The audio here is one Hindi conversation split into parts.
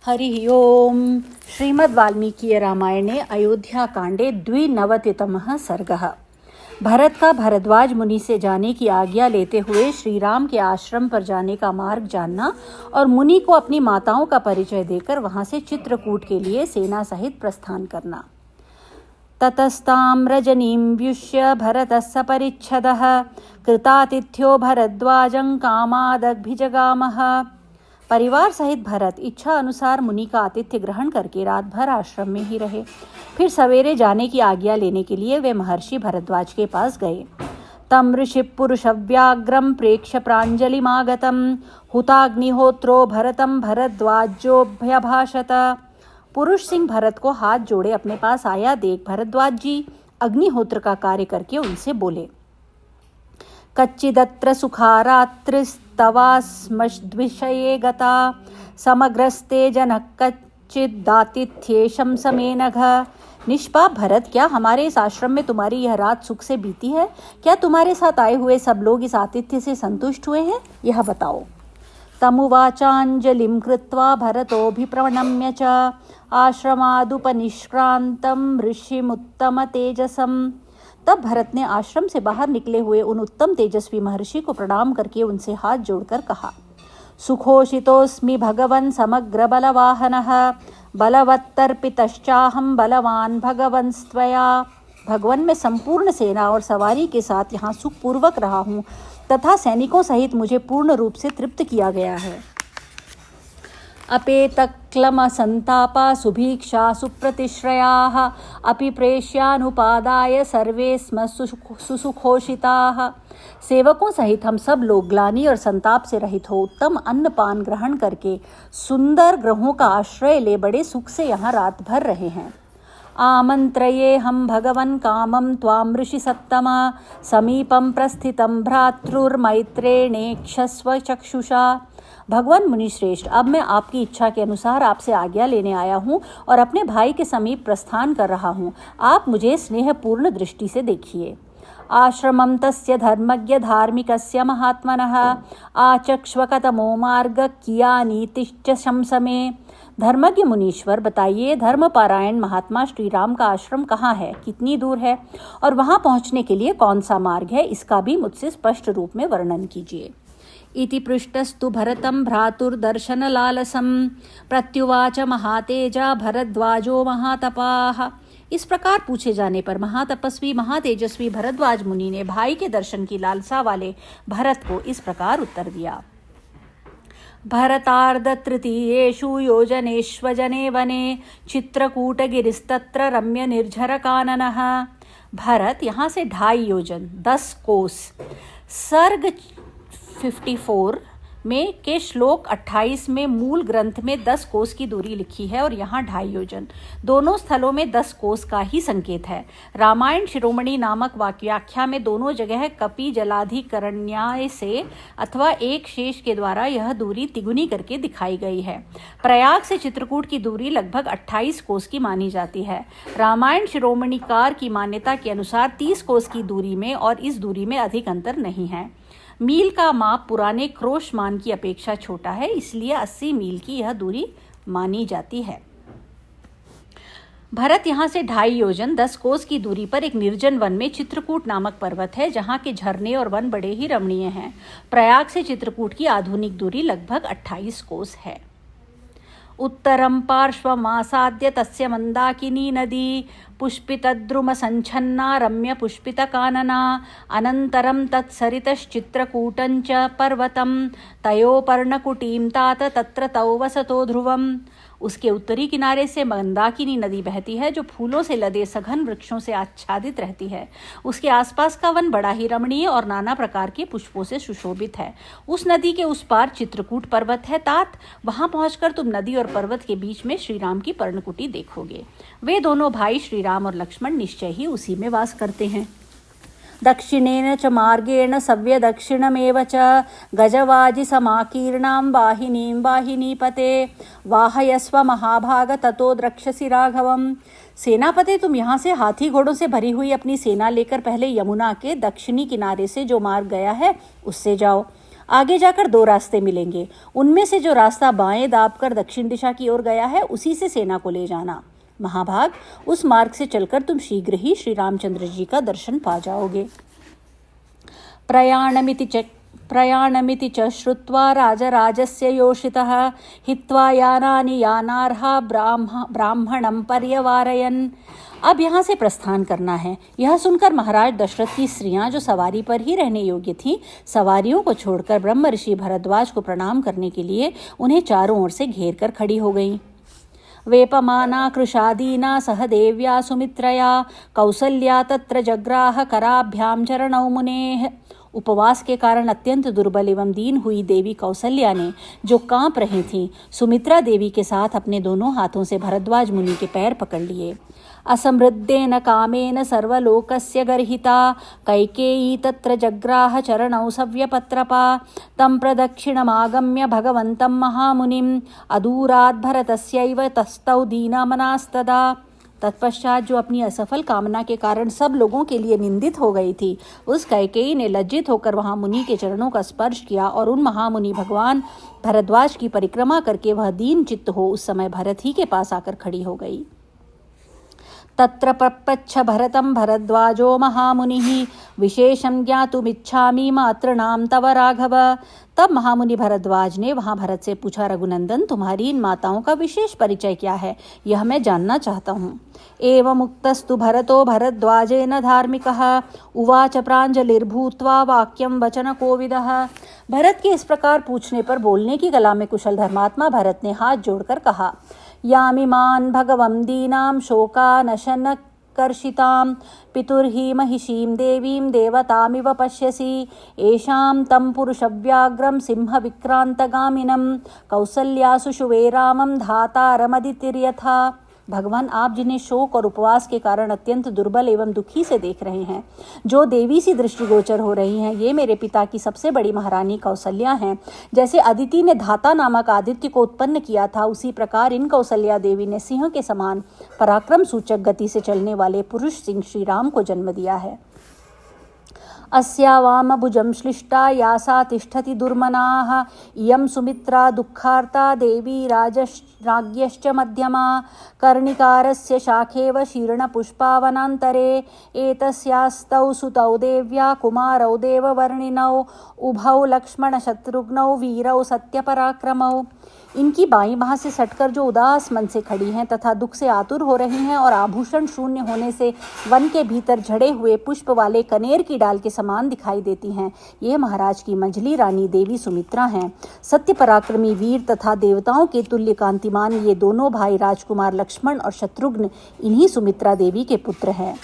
हरि ओम। श्रीमद् वाल्मीकि रामायणे अयोध्याकांडे 92तमः सर्गः। भरत का भारद्वाज मुनि से जाने की आज्ञा लेते हुए श्री राम के आश्रम पर जाने का मार्ग जानना और मुनि को अपनी माताओं का परिचय देकर वहां से चित्रकूट के लिए सेना सहित प्रस्थान करना। ततस्तां रजनीं व्युष्य भरतः सपरिच्छदः कृतातिथ्यो भरद्वाजं कामादभिजगामः। परिवार सहित भरत इच्छा अनुसार मुनि का आतिथ्य ग्रहण करके रात भर आश्रम में ही रहे। फिर सवेरे जाने की आज्ञा लेने के लिए वे महर्षि भरद्वाज के पास गए। तम ऋषि पुरुषव्याघ्रम प्रेक्ष्य प्राञ्जलिमागतम हुताग्निहोत्रो भरतम भरद्वाजोभ्यभाषत। पुरुष सिंह भरत को हाथ जोड़े अपने पास आया देख भरद्वाज जी अग्निहोत्र का कार्य करके उनसे बोले, कच्चिदत्र सुखारात्रिस्तवास्मद्विषये गता समग्रस्ते जनः कच्चिदातिथ्येशं समेनघ। निष्पाप भरत, क्या हमारे इस आश्रम में तुम्हारी यह रात सुख से बीती है? क्या तुम्हारे साथ आए हुए सब लोग इस आतिथ्य से संतुष्ट हुए हैं? यह बताओ। तमुवाचाञ्जलिं कृत्वा भरतोऽभिप्रणम्य च आश्रमादुपनिष्क्रान्तं ऋषिमुत्तम तेजसम्। तब भरत ने आश्रम से बाहर निकले हुए उन उत्तम तेजस्वी महर्षि को प्रणाम करके उनसे हाथ जोड़कर कहा, सुखोषितोऽस्मि भगवन् समग्र बलवाहनः बलवत्तर्पितश्चाहं बलवान भगवन्स्त्वया। भगवान, मैं संपूर्ण सेना और सवारी के साथ यहाँ सुखपूर्वक रहा हूँ तथा सैनिकों सहित मुझे पूर्ण रूप से तृप्त किया गया है। अपेतक्लम संतापा सुभीक्षा सुप्रतिश्रयाः अपि प्रेष्यानुपादाय सर्वे स्म सुसुखोषिताः। सेवकों सहित हम सब लोग ग्लानि और संताप से रहित हो उत्तम अन्न पान ग्रहण करके सुंदर ग्रहों का आश्रय ले बड़े सुख से यहाँ रात भर रहे हैं। आमंत्रये हम भगवन् कामं त्वां ऋषि सत्तमा समीपं प्रस्थितं भ्रातृर्मैत्रेणेक्षस्व चक्षुषा। भगवान मुनिश्रेष्ठ, अब मैं आपकी इच्छा के अनुसार आपसे आज्ञा लेने आया हूँ और अपने भाई के समीप प्रस्थान कर रहा हूँ। आप मुझे स्नेहपूर्ण दृष्टि से देखिए। आश्रमं तस्य धर्मज्ञ धार्मिकस्य महात्मनः आचक्ष्वकतमो मार्ग कियानीतिश्च शंसमे। धर्मज्ञ मुनीश्वर, बताइए, धर्मपारायण महात्मा श्री राम का आश्रम कहाँ है, कितनी दूर है और वहाँ पहुँचने के लिए कौन सा मार्ग है, इसका भी मुझसे स्पष्ट रूप में वर्णन कीजिए। इति पृष्टस्तु भरतं भ्रातुर्दर्शनलालसं प्रत्युवाच महातेजा भरद्वाजो महातपाः। इस प्रकार पूछे जाने पर महातपस्वी महातेजस्वी भरद्वाज मुनि ने भाई के दर्शन की लालसा वाले भरत को इस प्रकार उत्तर दिया। भरतार्धतृतीयेषु योजनेष्वजने वने चित्रकूटगिरिस्तत्र रम्य निर्झर काननः। भरत, यहाँ से 2.5 योजन 10 कोस सर्ग 54 में के श्लोक 28 में मूल ग्रंथ में 10 कोस की दूरी लिखी है और यहाँ 2.5 योजन। दोनों स्थलों में 10 कोस का ही संकेत है। रामायण शिरोमणि नामक वाक्याख्या में दोनों जगह कपि जलाधिकरण्याय से अथवा एक शेष के द्वारा यह दूरी तिगुनी करके दिखाई गई है। प्रयाग से चित्रकूट की दूरी लगभग 28 कोस की मानी जाती है। रामायण शिरोमणिकार की मान्यता के अनुसार 30 कोस की दूरी में और इस दूरी में अधिक अंतर नहीं है। मील का माप पुराने क्रोश मान की अपेक्षा छोटा है, इसलिए 80 मील की यह दूरी मानी जाती है। भरत यहाँ से 2.5 योजन 10 कोस की दूरी पर एक निर्जन वन में चित्रकूट नामक पर्वत है, जहाँ के झरने और वन बड़े ही रमणीय हैं। प्रयाग से चित्रकूट की आधुनिक दूरी लगभग 28 कोस है। उत्तरं पार्श्वमासाद्य तस्य मंदाकिनी नदी पुष्पितद्रुमसञ्छन्ना रम्य पुष्पितकानना अनन्तरं तत्सरितश्चित्रकूटं च पर्वतं तयोपर्णकुटीं तात तत्र तौ वसतो ध्रुवम्। उसके उत्तरी किनारे से मंदाकिनी नदी बहती है, जो फूलों से लदे सघन वृक्षों से आच्छादित रहती है। उसके आसपास का वन बड़ा ही रमणीय और नाना प्रकार के पुष्पों से सुशोभित है। उस नदी के उस पार चित्रकूट पर्वत है तात। वहां पहुंचकर तुम नदी और पर्वत के बीच में श्री राम की पर्णकुटी देखोगे। वे दोनों भाई श्री राम और लक्ष्मण निश्चय ही उसी में वास करते हैं। दक्षिणेन च मार्गेण सव्य दक्षिणमेव च गजवाजि समाकीर्णां वाहिनीं वाहिनीपते वाहयस्व महाभाग ततो द्रक्ष्यसि राघवम्। सेनापति, तुम यहाँ से हाथी घोड़ों से भरी हुई अपनी सेना लेकर पहले यमुना के दक्षिणी किनारे से जो मार्ग गया है उससे जाओ। आगे जाकर 2 रास्ते मिलेंगे, उनमें से जो रास्ता बाएं दाबकर दक्षिण दिशा की ओर गया है उसी से सेना को ले जाना। महाभाग, उस मार्ग से चलकर तुम शीघ्र ही श्री रामचंद्र जी का दर्शन पा जाओगे। प्रयाणमिति च श्रुत्वा राजराजस्य योषितः हित्वा यानानि यानार्हा ब्राह्मणं पर्यवारयन्। अब यहाँ से प्रस्थान करना है। यह सुनकर महाराज दशरथ की स्त्रियां, जो सवारी पर ही रहने योग्य थीं, सवारियों को छोड़कर ब्रह्म ऋषि भरद्वाज को प्रणाम करने के लिए उन्हें चारों ओर से घेर कर खड़ी हो गईं। वेपमाना कृशादीना सह देव्या सुमित्रया कौसल्या तत्र जग्राह कराभ्याम चरणौ मुनेः। उपवास के कारण अत्यंत दुर्बल एवं दीन हुई देवी कौसल्या ने, जो कांप रही थीं, सुमित्रा देवी के साथ अपने दोनों हाथों से भरद्वाज मुनि के पैर पकड़ लिए। असमृद्धेन कामेन सर्वलोकस्य गर्हिता कैकेयी तत्र जग्राह चरणौ सव्यपत्रपा तं प्रदक्षिणमागम्य भगवन्तं महामुनिम् अदूरात् भरतस्यैव तस्थौ दीनमनास्तदा। तत्पश्चात जो अपनी असफल कामना के कारण सब लोगों के लिए निंदित हो गई थी, उस कैकेयी ने लज्जित होकर वहां मुनि के चरणों का स्पर्श किया और उन महामुनि भगवान भरद्वाज की परिक्रमा करके वह दीन चित्त हो उस समय भरत ही के पास आकर खड़ी हो गई। तत्र पप्रच्छ भरतं भरद्वाजो महामुनिः विशेषं ज्ञातुमिच्छामि मातॄणां तव राघव। तब महामुनि भरद्वाज ने वहां भरत से पूछा, रघुनंदन, तुम्हारी इन माताओं का विशेष परिचय क्या है, यह मैं जानना चाहता हूँ। एवमुक्तस्तु भरतो भरद्वाजेन धार्मिकः उवाच प्राञ्जलिर्भूत्वा वाक्यं वचनकोविदः। भरत के इस प्रकार पूछने पर बोलने की कला में कुशल धर्मात्मा भरत ने हाथ जोड़कर कहा, यामिमान् भगवं दीनां शोकानशनकर्षितां पितुर्हि महिषीं देवीं देवतामिव पश्यसि एषां तं पुरुषव्याघ्रं सिंहविक्रान्तगामिनं कौसल्यासु शुवे रामं धातारमदितिर्यथा। भगवान, आप जिन्हें शोक और उपवास के कारण अत्यंत दुर्बल एवं दुखी से देख रहे हैं, जो देवी सी दृष्टिगोचर हो रही हैं, ये मेरे पिता की सबसे बड़ी महारानी कौसल्या हैं। जैसे अदिति ने धाता नामक आदित्य को उत्पन्न किया था, उसी प्रकार इन कौसल्या देवी ने सिंह के समान पराक्रम सूचक गति से चलने वाले पुरुष सिंह श्री राम को जन्म दिया है। अस्या वामभुजं श्लिष्टा यासा तिष्ठति दुर्मनाः इयं सुमित्रा दुःखार्ता देवी राज्ञश्च मध्यमा कर्णिकारस्य शाखेव शीर्णपुष्पावनान्तरे एतस्यास्तौ सुतौ देव्या कुमारौ देववर्णिनौ उभौ लक्ष्मणशत्रुघ्नौ वीरौ सत्यपराक्रमौ। इनकी बाईं बाह से सटकर जो उदास मन से खड़ी हैं तथा दुख से आतुर हो रही हैं और आभूषण शून्य होने से वन के भीतर झड़े हुए पुष्प वाले कनेर की डाल के समान दिखाई देती हैं, ये महाराज की मंझली रानी देवी सुमित्रा हैं। सत्य पराक्रमी वीर तथा देवताओं के तुल्य कांतिमान ये दोनों भाई राजकुमार लक्ष्मण और शत्रुघ्न इन्हीं सुमित्रा देवी के पुत्र हैं।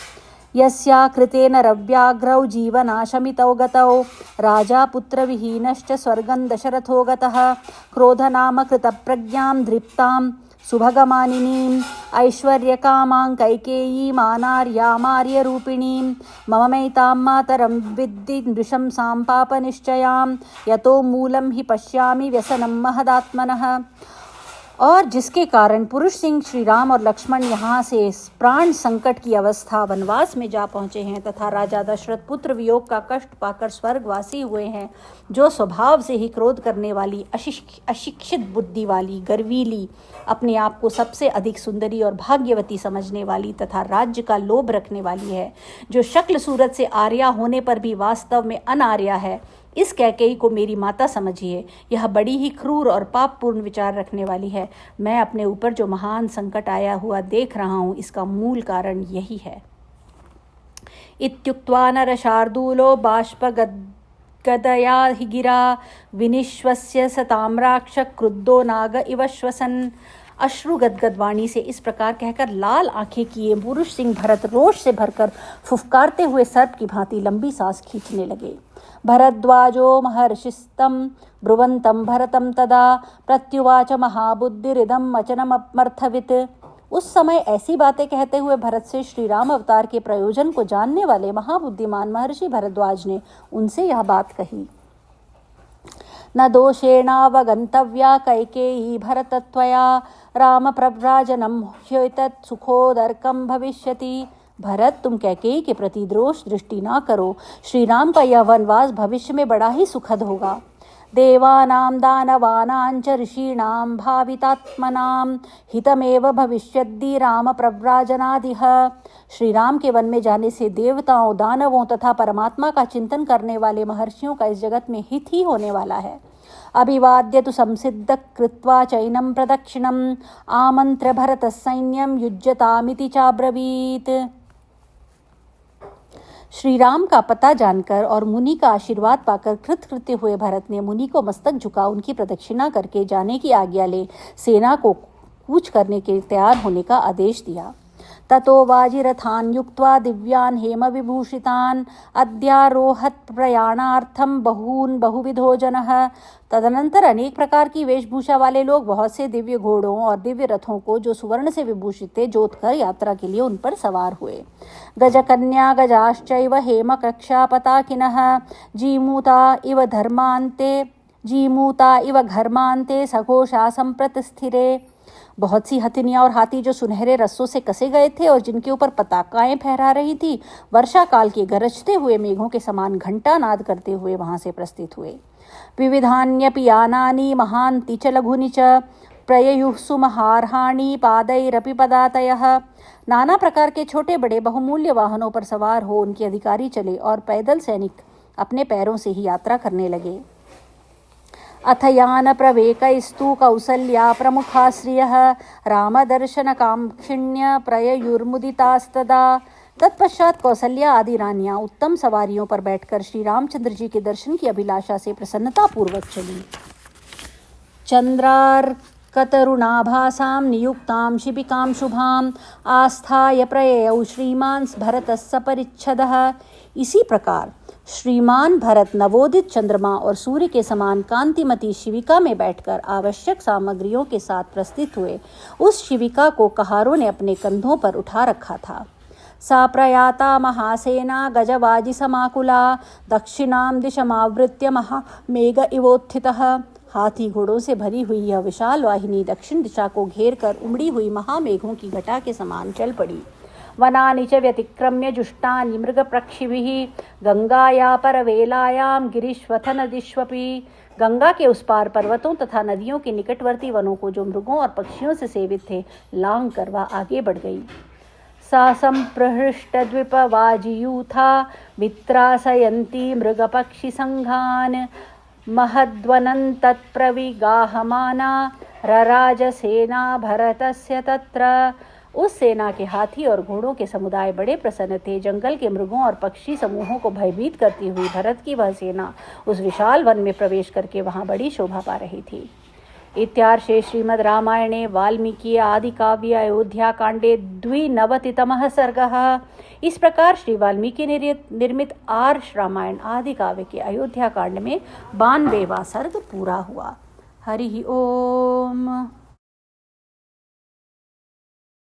यस्या कृतेन रव्याघ्रौ जीवनाशमितौ गतौ राजा पुत्रविहीनश्च स्वर्गं दशरथो गतः क्रोधनाम कृतप्रज्ञां धृप्तां सुभगमानिनीं ऐश्वर्यकामां कैकेयीमानार्यामार्यरूपिणीं मममैतां मातरं विद्धि नृशंसां पापनिश्चयां यतो मूलं हि पश्यामि व्यसनं महदात्मनः। और जिसके कारण पुरुष सिंह श्री राम और लक्ष्मण यहाँ से प्राण संकट की अवस्था वनवास में जा पहुँचे हैं तथा राजा दशरथ पुत्र वियोग का कष्ट पाकर स्वर्गवासी हुए हैं, जो स्वभाव से ही क्रोध करने वाली अशिक्षित बुद्धि वाली गर्वीली, अपने आप को सबसे अधिक सुंदरी और भाग्यवती समझने वाली तथा राज्य का लोभ रखने वाली है, जो शक्ल सूरत से आर्या होने पर भी वास्तव में अनार्या है, इस कैकेयी को मेरी माता समझिए। यह बड़ी ही क्रूर और पापपूर्ण विचार रखने वाली है। मैं अपने ऊपर जो महान संकट आया हुआ देख रहा हूँ, इसका मूल कारण यही है। इत्युक्त्वा नरशार्दूलो बाष्पगदया हि गिरा विनिश्वस्य सताम्राक्ष क्रुद्धो नाग इव श्वसन। अश्रु गदगद वाणी से इस प्रकार कहकर लाल आंखें किए पुरुष सिंह भरत रोष से भरकर फुफकारते हुए सर्प की भांति लंबी सांस खींचने लगे। भरद्वाजो महर्षिस्तं ब्रुवन्तं भरतं तदा प्रत्युवाच महाबुद्धिरिदं वचनमर्थवित्। उस समय ऐसी बातें कहते हुए भरत से श्री राम अवतार के प्रयोजन को जानने वाले महाबुद्धिमान महर्षि भरद्वाज ने उनसे यह बात कही। न दोषेणावगन्तव्या कैकेयी भरतत्वया राम प्रव्राजनं ह्येतत् सुखोदर्कं भविष्यति। भरत, तुम कैकेयी के प्रति दोष दृष्टि ना करो। श्री राम का यह वनवास भविष्य में बड़ा ही सुखद होगा। देवानां दानवानां च ऋषीणां भावितात्मनां हितमेव भविष्यद्दि राम प्रव्राजनादिह। श्री राम के वन में जाने से देवताओं, दानवों तथा परमात्मा का चिंतन करने वाले महर्षियों का इस जगत में हित ही होने वाला है। अभिवाद्य तु संसिद्ध कृत्वा चैनं प्रदक्षिणम् आमंत्र्य भरत सैन्यं युज्यतामिति चाब्रवीत। श्री राम का पता जानकर और मुनि का आशीर्वाद पाकर कृतकृत्य हुए भरत ने मुनि को मस्तक झुका उनकी प्रदक्षिणा करके जाने की आज्ञा ले सेना को कूच करने के तैयार होने का आदेश दिया। ततो वाजिरथान् युक्त्वा दिव्यान् हेम विभूषितान् अद्यारोहत प्रयाणार्थम बहून् बहुविधो जनः। तदनंतर अनेक प्रकार की वेशभूषा वाले लोग बहुत से दिव्य घोड़ों और दिव्य रथों को जो सुवर्ण से विभूषित थे जोतकर यात्रा के लिए उन पर सवार हुए। गजकन्या गजाश्चैव हेम कक्षा पताकिनः जीमूता इव घर्मान्ते सघोषा संप्रत स्थिरे। बहुत सी हथिनियां और हाथी जो सुनहरे रस्सों से कसे गए थे और जिनके ऊपर पताकाएं फहरा रही थी, वर्षा काल के गरजते हुए मेघों के समान घंटा नाद करते हुए वहां से प्रस्थित हुए। विविधान्यपि यानानि महान्ति च लघुनि च प्रययुः सुमहार्हाणि पादैरपि पदातयः। नाना प्रकार के छोटे बड़े बहुमूल्य वाहनों पर सवार हो उनके अधिकारी चले और पैदल सैनिक अपने पैरों से ही यात्रा करने लगे। अथ यान प्रवेकैस्तु कौसल्या प्रमुखा श्रियः रामदर्शनकांक्षिण्य प्रययुर्मुदितास्तदा। तत्पश्चात कौसल्या आदि रानियां उत्तम सवारियों पर बैठकर श्री रामचंद्र जी के दर्शन की अभिलाषा से प्रसन्नता पूर्वक चली। चंद्रार्कतरुणाभासां नियुक्तां शिबिकां शुभां आस्थाय प्रययौ श्रीमान् भरतः सपरिच्छदः। इसी प्रकार श्रीमान भरत नवोदित चंद्रमा और सूर्य के समान कांतिमती शिविका में बैठकर आवश्यक सामग्रियों के साथ प्रस्थित हुए। उस शिविका को कहारों ने अपने कंधों पर उठा रखा था। सा प्रयाता महासेना गजवाजी समाकुला दक्षिणां दिशमावृत्य महामेघ इवोत्थितः। हाथी घोड़ों से भरी हुई यह विशाल वाहिनी दक्षिण दिशा को घेर कर उमड़ी हुई महामेघों की घटा के समान चल पड़ी। वनानि च व्यतिक्रम्य जुष्टानि मृगप्रक्षिभिः गंगाया परवेलायां गिरीश्वथ नदीष्वपि। गंगा के उस पार पर्वतों तथा नदियों के निकटवर्ती वनों को जो मृगों और पक्षियों से सेवित थे लांग कर वह आगे बढ़ गई। सा संप्रहृष्टद्विपवाजियूथा मित्रासयन्ती मृगपक्षि संघान महद्वनं तत्प्रविगाहमाना रराजसेना भरतस्य तत्र। उस सेना के हाथी और घोड़ों के समुदाय बड़े प्रसन्न थे। जंगल के मृगों और पक्षी समूहों को भयभीत करती हुई भरत की वह सेना उस विशाल वन में प्रवेश करके वहां बड़ी शोभा पा रही थी। इत्यार्षे श्रीमद् रामायणे वाल्मीकि आदि काव्ये अयोध्या कांडे 92तमः सर्गः। इस प्रकार श्री वाल्मीकि निर्मित आर्ष रामायण आदि काव्य के अयोध्या कांड में 92वां सर्ग पूरा हुआ। हरि ओम।